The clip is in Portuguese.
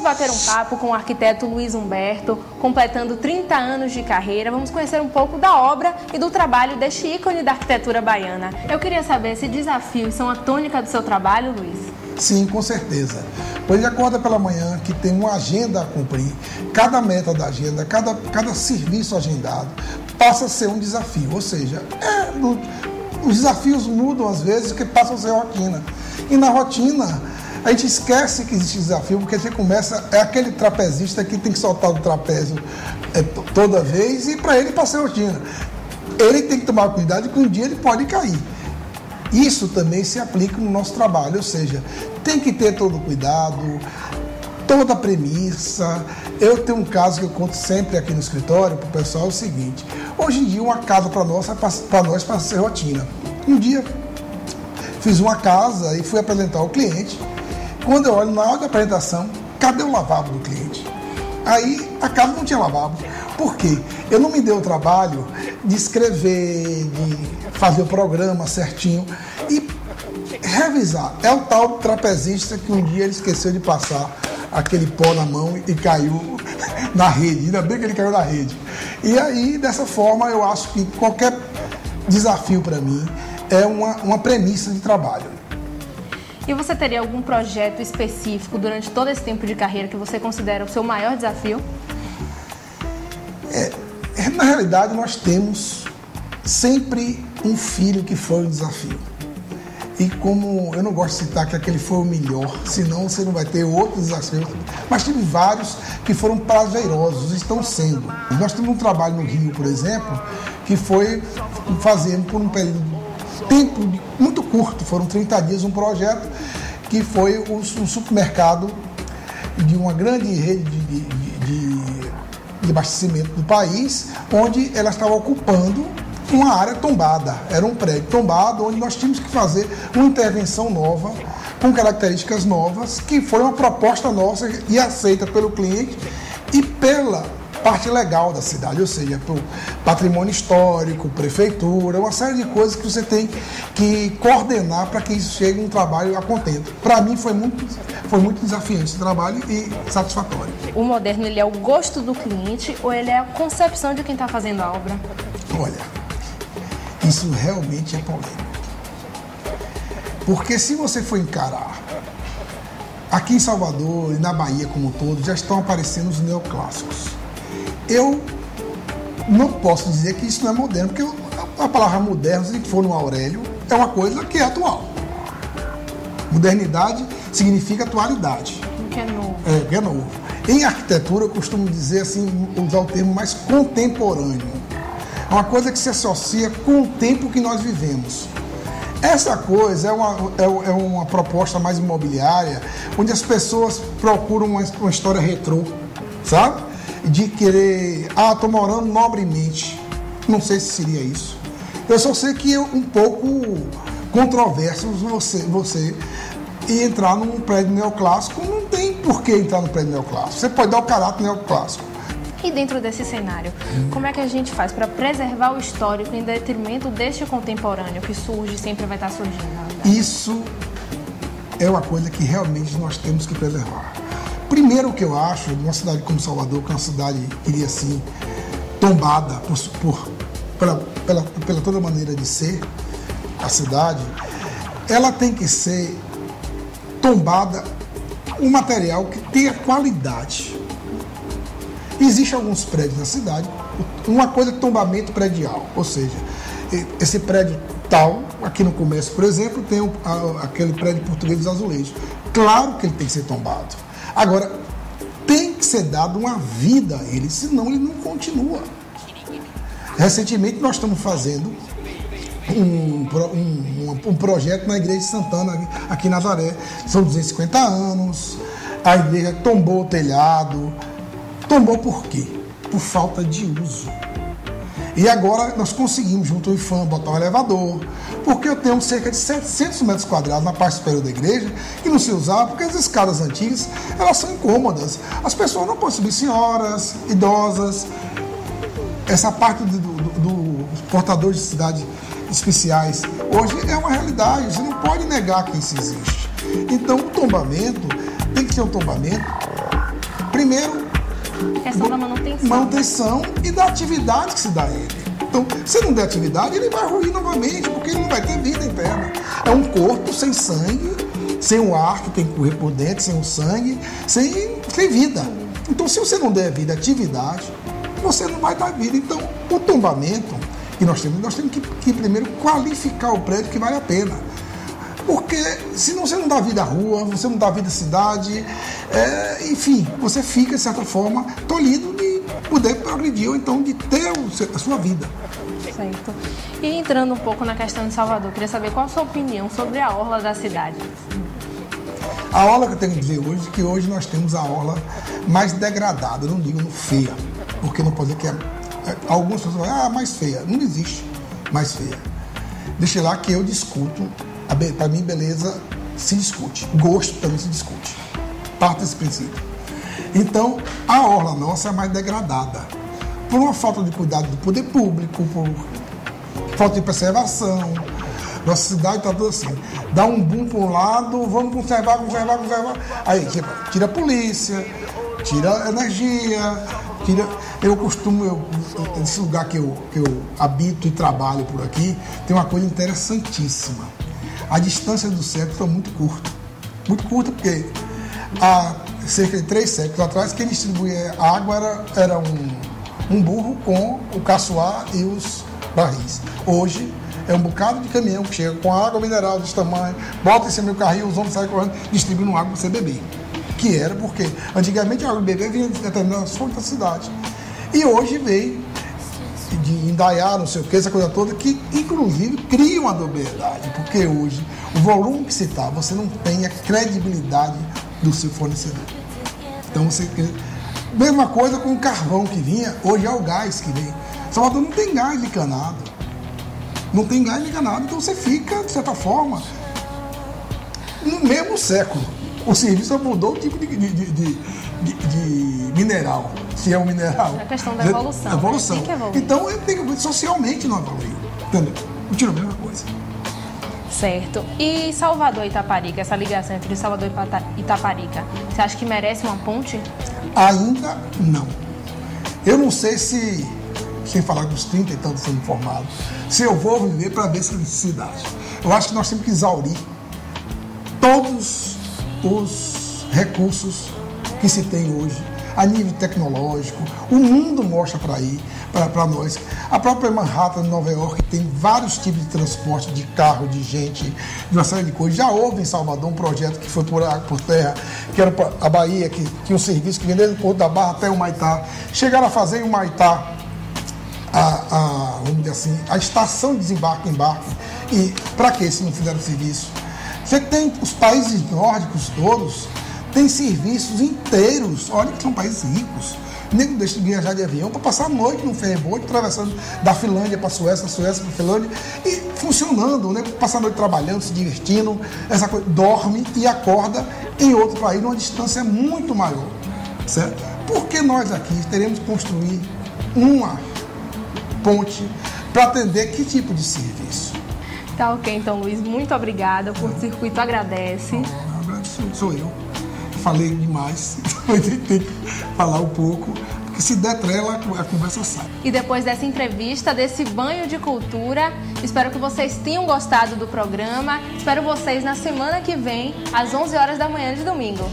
bater um papo com o arquiteto Luiz Humberto, completando 30 anos de carreira. Vamos conhecer um pouco da obra e do trabalho deste ícone da arquitetura baiana. Eu queria saber se desafios são a tônica do seu trabalho, Luiz? Sim, com certeza. Pois ele acorda pela manhã, que tem uma agenda a cumprir. Cada meta da agenda, cada serviço agendado passa a ser um desafio. Ou seja, os desafios mudam às vezes, porque passam a ser rotina. E na rotina, a gente esquece que existe desafio, porque você começa, é aquele trapezista que tem que soltar o trapézio toda vez, e para ele passa a rotina. Ele tem que tomar cuidado que um dia ele pode cair. Isso também se aplica no nosso trabalho, ou seja, tem que ter todo o cuidado, toda a premissa. Eu tenho um caso que eu conto sempre aqui no escritório para o pessoal, é o seguinte: hoje em dia uma casa para nós passa a ser rotina. Um dia fiz uma casa e fui apresentar ao cliente. Quando eu olho na hora da apresentação, cadê o lavabo do cliente? Aí a casa não tinha lavabo. Por quê? Eu não me dei o trabalho de escrever, de fazer o programa certinho e revisar. É o tal trapezista que um dia ele esqueceu de passar aquele pó na mão e caiu na rede. Ainda bem que ele caiu na rede. E aí, dessa forma, eu acho que qualquer desafio para mim é uma premissa de trabalho. E você teria algum projeto específico durante todo esse tempo de carreira que você considera o seu maior desafio? Na realidade, nós temos sempre um filho que foi um desafio. E como eu não gosto de citar que aquele foi o melhor, senão você não vai ter outros desafios, mas tive vários que foram prazerosos, estão sendo. Nós temos um trabalho no Rio, por exemplo, que foi fazendo por um período de tempo muito curto, foram 30 dias, um projeto que foi um supermercado de uma grande rede de abastecimento do país, onde ela estava ocupando uma área tombada. Era um prédio tombado, onde nós tínhamos que fazer uma intervenção nova, com características novas, que foi uma proposta nossa e aceita pelo cliente e pela parte legal da cidade, ou seja, pelo patrimônio histórico, prefeitura, uma série de coisas que você tem que coordenar para que isso chegue um trabalho a contento. Para mim foi muito desafiante esse trabalho e satisfatório. O moderno, ele é o gosto do cliente ou ele é a concepção de quem está fazendo a obra? Olha, isso realmente é polêmico. Porque se você for encarar, aqui em Salvador e na Bahia como um todo, já estão aparecendo os neoclássicos. Eu não posso dizer que isso não é moderno, porque a palavra moderno, se for no Aurélio, é uma coisa que é atual. Modernidade significa atualidade. Que é novo. Que é novo. Em arquitetura, eu costumo dizer assim, usar o termo mais contemporâneo. É uma coisa que se associa com o tempo que nós vivemos. Essa coisa é uma proposta mais imobiliária, onde as pessoas procuram uma história retrô, sabe? De querer, estou morando nobremente. Não sei se seria isso. Eu só sei que é um pouco controverso você entrar num prédio neoclássico. Não tem por que entrar no prédio neoclássico. Você pode dar o caráter neoclássico. E dentro desse cenário, como é que a gente faz para preservar o histórico em detrimento deste contemporâneo que surge e sempre vai estar surgindo? Isso é uma coisa que realmente nós temos que preservar. Primeiro, o que eu acho, numa cidade como Salvador, que é uma cidade, queria assim, tombada pela toda maneira de ser, a cidade, ela tem que ser tombada um material que tenha qualidade. Existem alguns prédios na cidade, uma coisa é tombamento predial, ou seja, esse prédio tal, aqui no comércio, por exemplo, tem aquele prédio português dos azulejos. Claro que ele tem que ser tombado. Agora, tem que ser dado uma vida a ele, senão ele não continua. Recentemente, nós estamos fazendo um projeto na Igreja de Santana, aqui em Nazaré. São 250 anos, a igreja tombou o telhado. Tombou por quê? Por falta de uso. E agora nós conseguimos, junto ao IFAM, botar um elevador, porque eu tenho cerca de 700 metros quadrados na parte superior da igreja que não se usava, porque as escadas antigas, elas são incômodas. As pessoas não podem subir, senhoras, idosas. Essa parte dos portadores de cidades especiais, hoje é uma realidade, você não pode negar que isso existe. Então o tombamento tem que ser um tombamento Primeiro, a questão da manutenção. Manutenção, né? E da atividade que se dá a ele. Então, se não der atividade, ele vai ruir novamente, porque ele não vai ter vida interna. É um corpo sem sangue, sem o ar que tem que correr por dentro, sem o sangue, sem vida. Então, se você não der vida, atividade, você não vai dar vida. Então, o tombamento que nós temos que primeiro qualificar o prédio que vale a pena. Porque senão você não dá vida à rua, você não dá vida à cidade, enfim, você fica, de certa forma, tolhido de poder progredir ou então de ter a sua vida. Certo. E entrando um pouco na questão de Salvador, queria saber qual a sua opinião sobre a orla da cidade. A orla que eu tenho que dizer hoje, que hoje nós temos a orla mais degradada, não digo feia, porque não pode dizer que algumas pessoas falam, mais feia. Não existe mais feia. Deixa lá que eu discuto. Para mim, beleza se discute. Gosto também se discute. Parte desse princípio. Então, a orla nossa é mais degradada. Por uma falta de cuidado do poder público, por falta de preservação. Nossa cidade está toda assim. Dá um boom para um lado, vamos conservar. Aí tira a polícia, tira a energia, esse lugar que eu habito e trabalho por aqui, tem uma coisa interessantíssima. A distância do século foi muito curta. Muito curta porque há cerca de 3 séculos atrás, quem distribuía a água era um burro com o caçoar e os barris. Hoje é um bocado de caminhão que chega com água mineral desse tamanho, bota em cima do carrinho, os homens saem correndo, distribuindo água para você beber. Que era porque antigamente a água de beber vinha de determinadas fontes da cidade. E hoje veio de Indaiá, não sei o que, essa coisa toda, que inclusive cria uma dubiedade, porque hoje o volume que se está, você não tem a credibilidade do seu fornecedor. Então você. Mesma coisa com o carvão que vinha, hoje é o gás que vem. Salvador não tem gás encanado. Não tem gás encanado, então você fica, de certa forma, no mesmo século. O serviço mudou o tipo de mineral, se é um mineral. É a questão da evolução. Evolução. Né? Então, socialmente não evoluiu. Entendeu? Continua a mesma coisa. Certo. E Salvador e Itaparica, essa ligação entre Salvador e Itaparica, você acha que merece uma ponte? Ainda não. Eu não sei se, sem falar dos 30 e tantos sendo formados, se eu vou viver para ver essa necessidade. Eu acho que nós temos que exaurir todos os recursos que se tem hoje, a nível tecnológico. O mundo mostra para nós. A própria Manhattan, Nova York, tem vários tipos de transporte, de carro, de gente, de uma série de coisas. Já houve em Salvador um projeto que foi por terra, que era a Bahia, que tinha um serviço que vinha desde o Porto da Barra até o Humaitá. Chegaram a fazer em Humaitá vamos dizer assim, a estação de desembarque e embarque. E para que se não fizeram serviço? Você tem os países nórdicos todos, tem serviços inteiros. Olha que são países ricos. Nem deixa de viajar de avião para passar a noite no ferryboat, atravessando da Finlândia para a Suécia, da Suécia para a Finlândia, e funcionando, né? Passar a noite trabalhando, se divertindo, essa coisa, dorme e acorda em outro país, numa distância muito maior. Certo? Porque nós aqui teremos que construir uma ponte para atender que tipo de serviço? Tá ok, então, Luiz, muito obrigada. O Porto Circuito agradece. Sou eu. Falei demais, então tem que falar um pouco, porque se der trela, a conversa sai. E depois dessa entrevista, desse banho de cultura, espero que vocês tenham gostado do programa. Espero vocês na semana que vem, às 11 horas da manhã de domingo.